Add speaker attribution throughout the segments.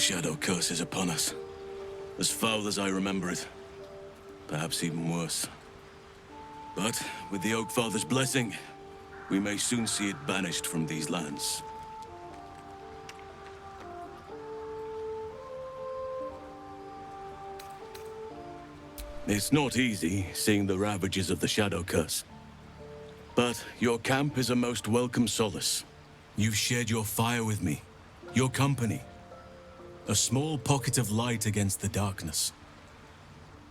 Speaker 1: shadow curse is upon us. As foul as I remember it. Perhaps even worse. But, with the Oak Father's blessing, we may soon see it banished from these lands. It's not easy, seeing the ravages of the shadow curse. But your camp is a most welcome solace. You've shared your fire with me, your company. A small pocket of light against the darkness.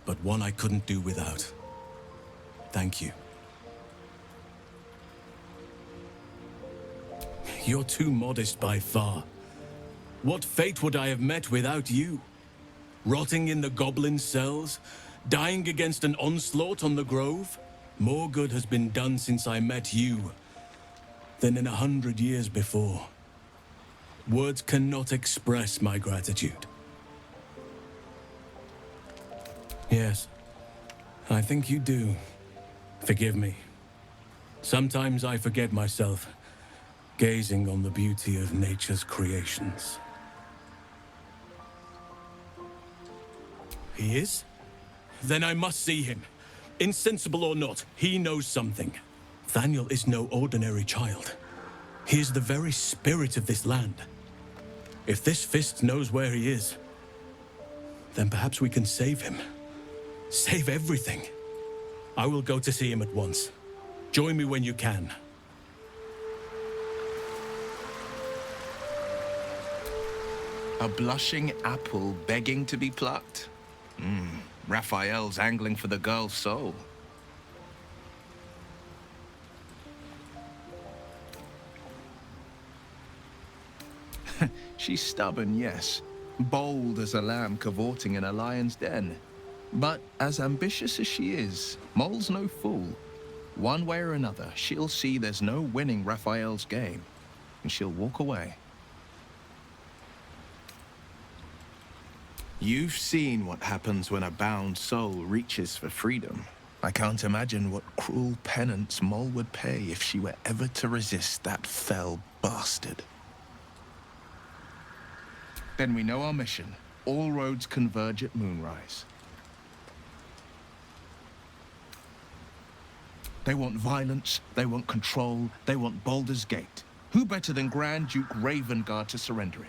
Speaker 1: But one I couldn't do without. Thank you. You're too modest by far. What fate would I have met without you? Rotting in the goblin cells? Dying against an onslaught on the grove? More good has been done since I met you than in 100 years before. Words cannot express my gratitude. Yes, I think you do. Forgive me. Sometimes I forget myself, gazing on the beauty of nature's creations. He is? Then I must see him. Insensible or not, he knows something. Thaniel is no ordinary child. He is the very spirit of this land. If this fist knows where he is, then perhaps we can save him. Save everything. I will go to see him at once. Join me when you can.
Speaker 2: A blushing apple begging to be plucked? Raphael's angling for the girl's soul. She's stubborn, yes. Bold as a lamb cavorting in a lion's den. But as ambitious as she is, Mole's no fool. One way or another, she'll see there's no winning Raphael's game, and she'll walk away. You've seen what happens when a bound soul reaches for freedom. I can't imagine what cruel penance Mole would pay if she were ever to resist that fell bastard. Then we know our mission. All roads converge at Moonrise. They want violence, they want control, they want Baldur's Gate. Who better than Grand Duke Ravengard to surrender it?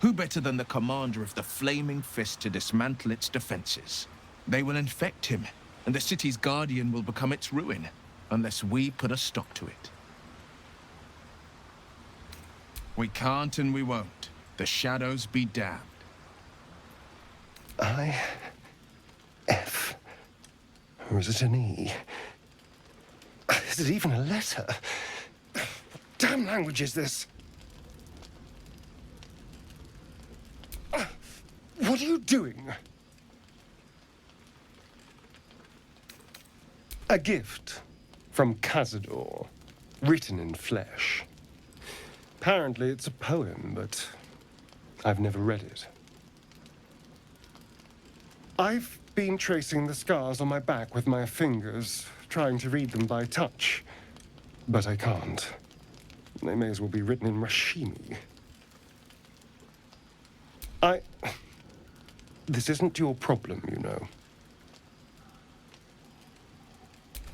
Speaker 2: Who better than the commander of the Flaming Fist to dismantle its defenses? They will infect him, and the city's guardian will become its ruin, unless we put a stop to it. We can't and we won't. The shadows be damned.
Speaker 3: I-F. Or is it an E? Is it even a letter? What damn language is this? What are you doing? A gift from Cazador, written in flesh. Apparently it's a poem, but I've never read it. I've been tracing the scars on my back with my fingers, trying to read them by touch, but I can't. They may as well be written in Rashimi. This isn't your problem, you know.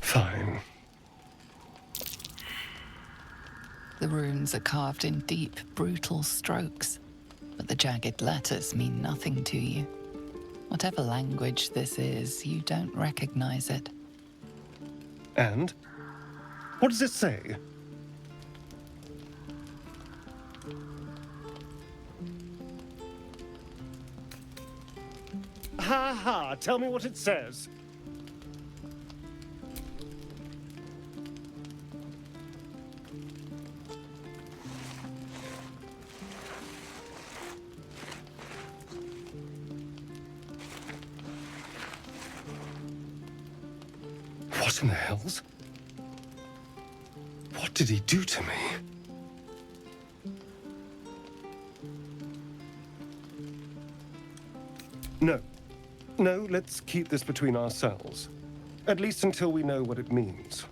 Speaker 3: Fine.
Speaker 4: The runes are carved in deep, brutal strokes, but the jagged letters mean nothing to you. Whatever language this is, you don't recognize it.
Speaker 3: And? What does it say? Ha ha! Tell me what it says. What in the hells? What did he do to me? No. No, let's keep this between ourselves. At least until we know what it means.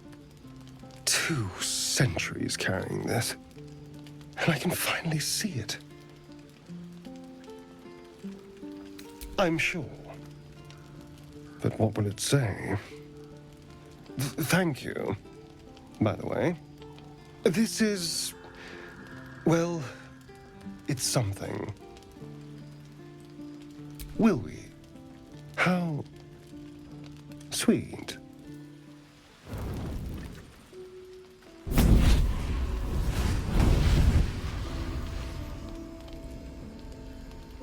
Speaker 3: 2 centuries carrying this. And I can finally see it. I'm sure. But what will it say? Thank you, by the way. This is... well, it's something. Will we? How sweet.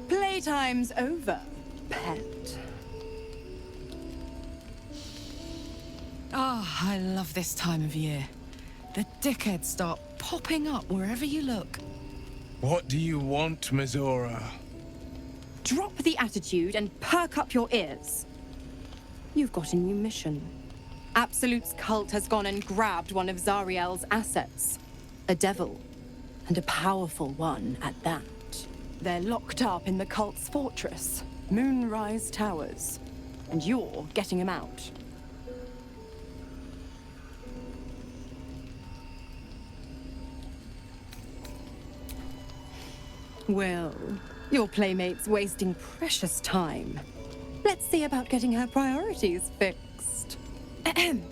Speaker 5: Playtime's over, pet.
Speaker 6: Ah, I love this time of year. The dickheads start popping up wherever you look.
Speaker 2: What do you want, Mizora?
Speaker 5: Drop the attitude and perk up your ears. You've got a new mission. Absolute's cult has gone and grabbed one of Zariel's assets. A devil. And a powerful one at that. They're locked up in the cult's fortress, Moonrise Towers. And you're getting them out. Well, your playmate's wasting precious time. Let's see about getting her priorities fixed. Ahem.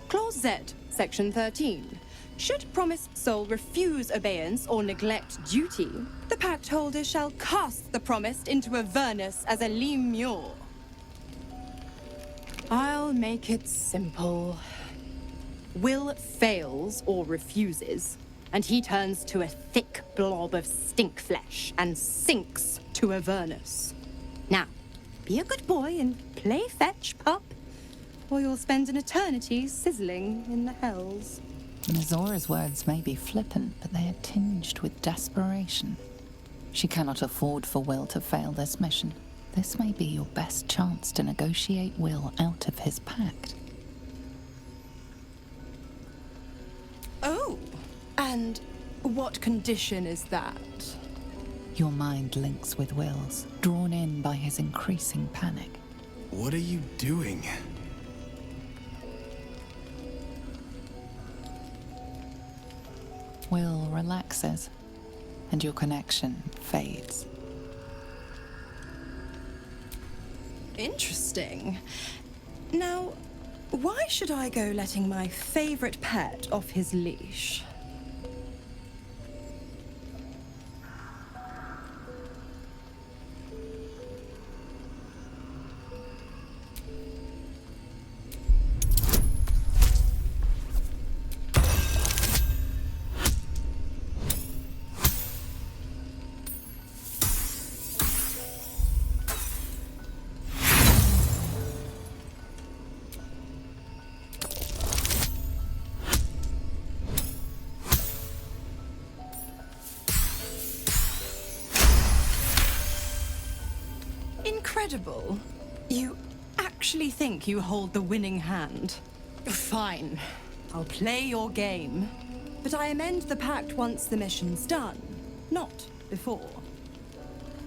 Speaker 5: Clause Z, Section 13. Should promised soul refuse obeyance or neglect duty, the pact holder shall cast the promised into Avernus as a lemure. I'll make it simple. Will fails or refuses, and he turns to a thick blob of stink flesh and sinks to Avernus. Now, be a good boy and play fetch, pup, or you'll spend an eternity sizzling in the hells.
Speaker 4: Mizora's words may be flippant, but they are tinged with desperation. She cannot afford for Wyll to fail this mission. This may be your best chance to negotiate Wyll out of his pact.
Speaker 5: Oh, and what condition is that?
Speaker 4: Your mind links with Wyll's, drawn in by his increasing panic.
Speaker 7: What are you doing?
Speaker 4: Wyll relaxes, and your connection fades.
Speaker 5: Interesting. Now, why should I go letting my favorite pet off his leash? Incredible. You actually think you hold the winning hand? Fine. I'll play your game. But I amend the pact once the mission's done, not before.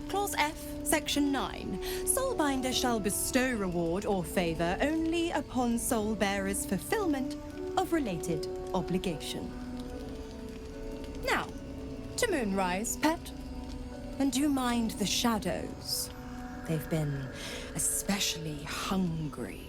Speaker 5: Clause F, Section 9. Soulbinder shall bestow reward or favor only upon soul bearer's fulfillment of related obligation. Now, to Moonrise, pet. And do mind the shadows. They've been especially hungry.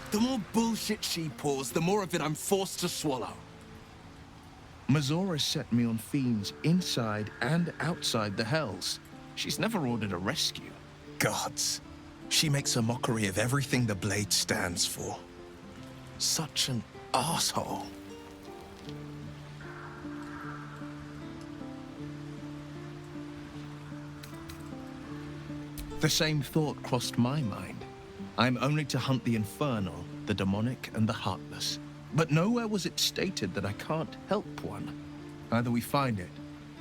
Speaker 2: The more bullshit she pours, the more of it I'm forced to swallow. Mizora set me on fiends inside and outside the hells. She's never ordered a rescue.
Speaker 7: Gods. She makes a mockery of everything the blade stands for. Such an asshole.
Speaker 2: The same thought crossed my mind. I'm only to hunt the infernal, the demonic, and the heartless. But nowhere was it stated that I can't help one. Either we find it,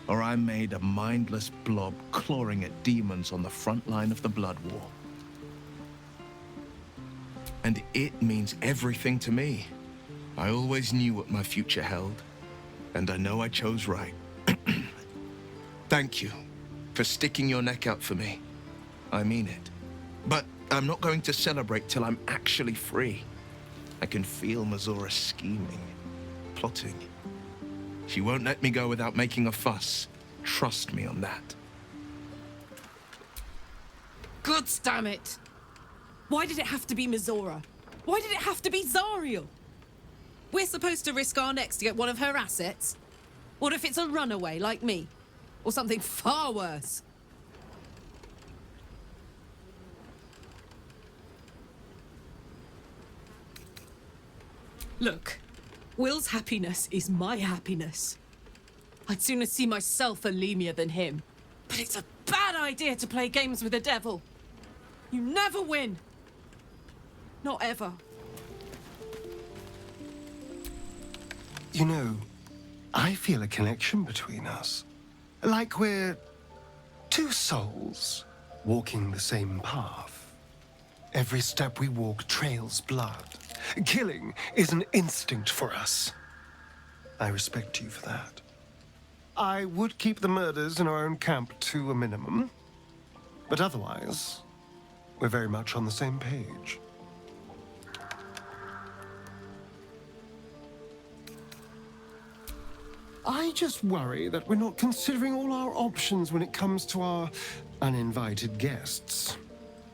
Speaker 2: or I'm made a mindless blob clawing at demons on the front line of the blood war. And it means everything to me. I always knew what my future held, and I know I chose right. Thank you for sticking your neck out for me. I mean it. But I'm not going to celebrate till I'm actually free. I can feel Mizora scheming, plotting. She won't let me go without making a fuss. Trust me on that.
Speaker 6: God damn it! Why did it have to be Mizora? Why did it have to be Zariel? We're supposed to risk our necks to get one of her assets? What if it's a runaway like me? Or something far worse? Look, Wyll's happiness is my happiness. I'd sooner see myself a Lemia than him. But it's a bad idea to play games with the devil. You never win. Not ever.
Speaker 3: You know, I feel a connection between us. Like we're two souls walking the same path. Every step we walk trails blood. Killing is an instinct for us. I respect you for that. I would keep the murders in our own camp to a minimum, but otherwise, we're very much on the same page. I just worry that we're not considering all our options when it comes to our uninvited guests.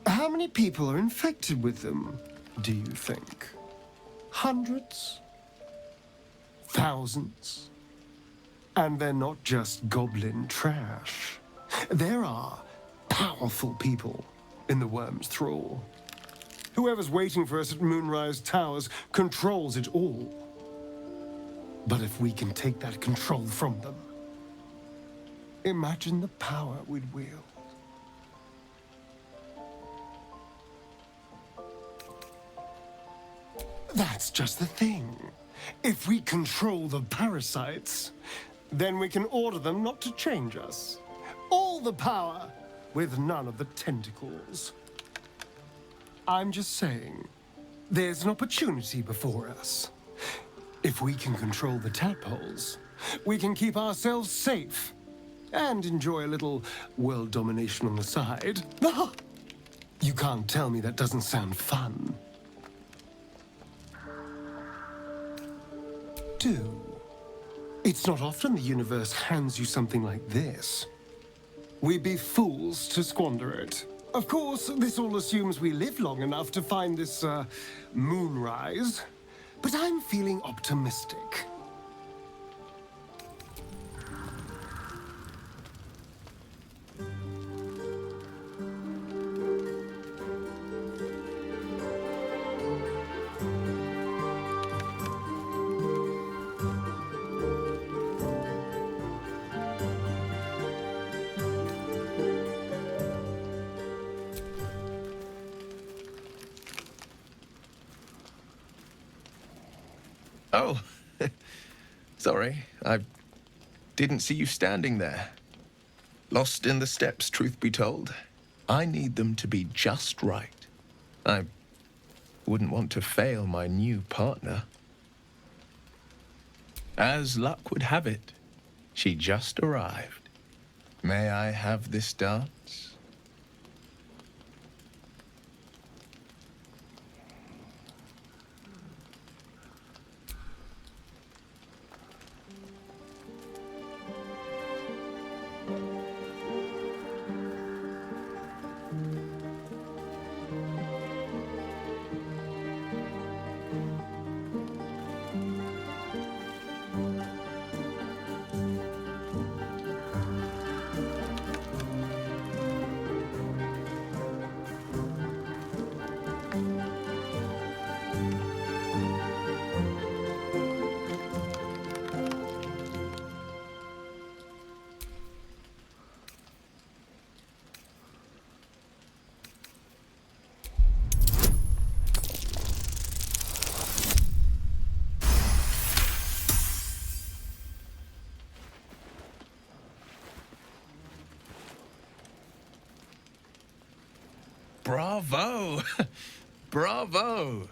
Speaker 3: How many people are infected with them, do you think? Hundreds? Thousands? And they're not just goblin trash. There are powerful people in the Worm's thrall. Whoever's waiting for us at Moonrise Towers controls it all. But if we can take that control from them, imagine the power we'd wield. That's just the thing. If we control the parasites, then we can order them not to change us. All the power, with none of the tentacles. I'm just saying, there's an opportunity before us. If we can control the tadpoles, we can keep ourselves safe and enjoy a little world domination on the side. You can't tell me that doesn't sound fun. Do. It's not often the universe hands you something like this. We'd be fools to squander it. Of course, this all assumes we live long enough to find this, moonrise. But I'm feeling optimistic.
Speaker 7: Oh, sorry. I didn't see you standing there. Lost in the steps, truth be told. I need them to be just right. I wouldn't want to fail my new partner. As luck would have it, she just arrived. May I have this dance? Bravo! Bravo!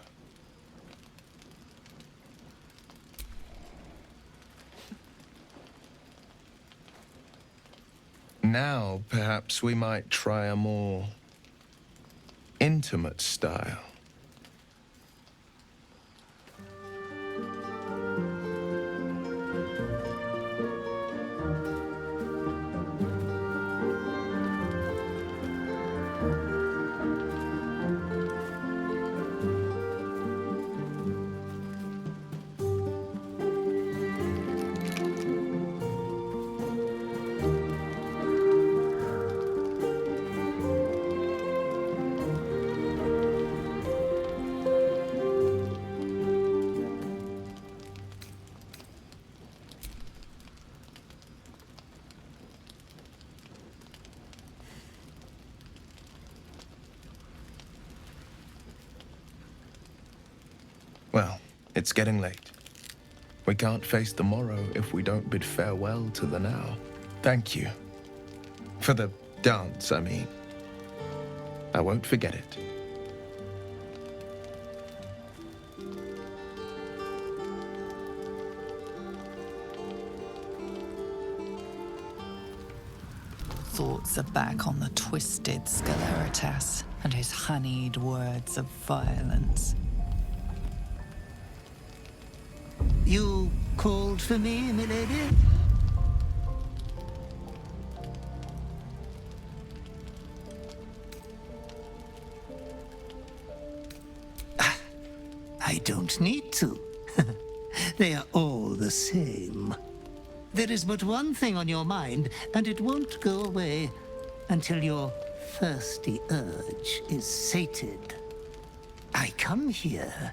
Speaker 7: Now, perhaps we might try a more intimate style. Well, it's getting late. We can't face the morrow if we don't bid farewell to the now. Thank you. For the dance, I mean. I won't forget it.
Speaker 4: Thoughts are back on the twisted Sceleritas and his honeyed words of violence.
Speaker 8: You called for me, milady? I don't need to. They are all the same. There is but one thing on your mind, and it won't go away until your thirsty urge is sated. I come here,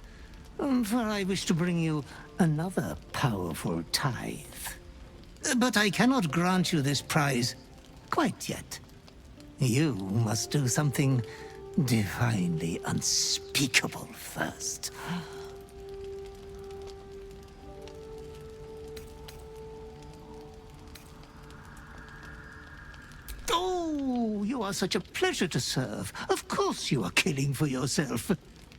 Speaker 8: for I wish to bring you another powerful tithe. But I cannot grant you this prize quite yet. You must do something divinely unspeakable first. Oh, you are such a pleasure to serve. Of course you are killing for yourself.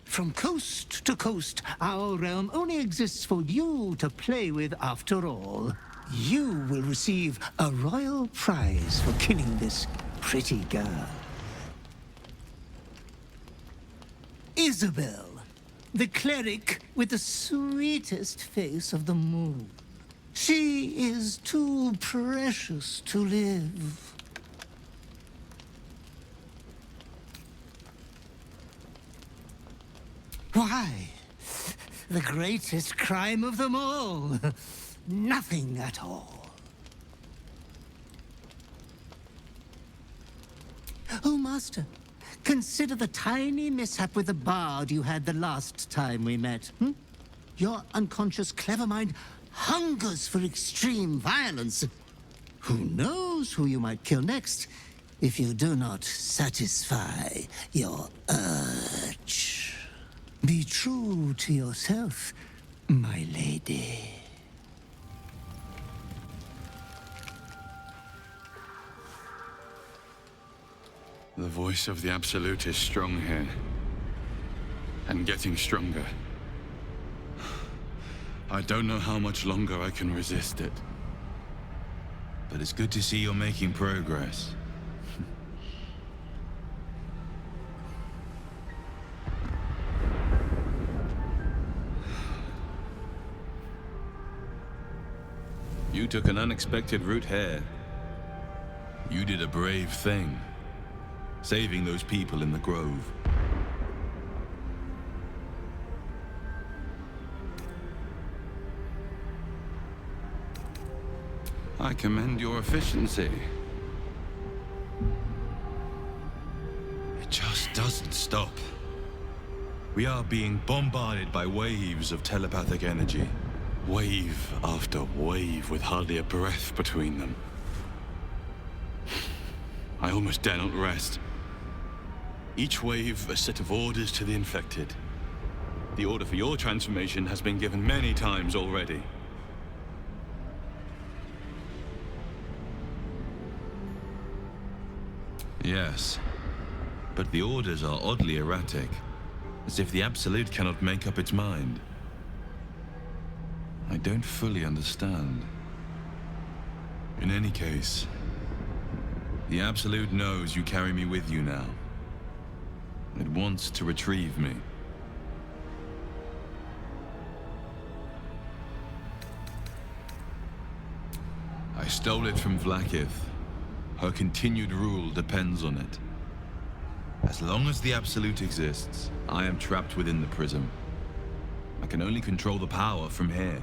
Speaker 8: From coast to coast, our realm only exists for you to play with after all. You will receive a royal prize for killing this pretty girl. Isabel, the cleric with the sweetest face of the moon. She is too precious to live. Why? The greatest crime of them all. Nothing at all. Oh, Master, consider the tiny mishap with the bard you had the last time we met. Your unconscious clever mind hungers for extreme violence. Who knows who you might kill next if you do not satisfy your urge. Be true to yourself, my lady.
Speaker 9: The voice of the Absolute is strong here. And getting stronger. I don't know how much longer I can resist it. But it's good to see you're making progress. You took an unexpected route here. You did a brave thing, saving those people in the grove. I commend your efficiency. It just doesn't stop. We are being bombarded by waves of telepathic energy. Wave after wave with hardly a breath between them. I almost dare not rest. Each wave a set of orders to the infected. The order for your transformation has been given many times already. Yes, but the orders are oddly erratic, as if the Absolute cannot make up its mind. I don't fully understand. In any case, the Absolute knows you carry me with you now. It wants to retrieve me. I stole it from Vlaakith. Her continued rule depends on it. As long as the Absolute exists, I am trapped within the prism. I can only control the power from here.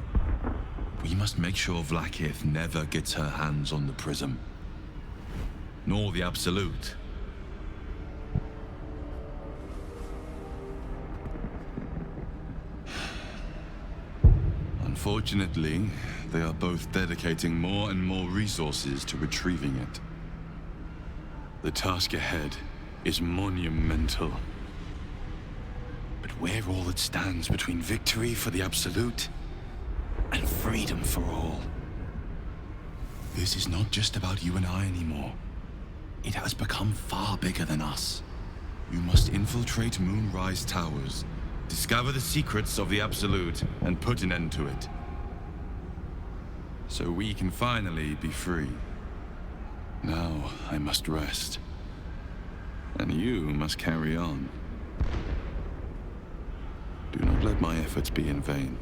Speaker 9: We must make sure Vlaakith never gets her hands on the prism. Nor the Absolute. Unfortunately, they are both dedicating more and more resources to retrieving it. The task ahead is monumental. But We're all that stands between victory for the Absolute and freedom for all. This is not just about you and I anymore. It has become far bigger than us. You must infiltrate Moonrise Towers, discover the secrets of the Absolute, and put an end to it. So we can finally be free. Now I must rest. And you must carry on. Do not let my efforts be in vain.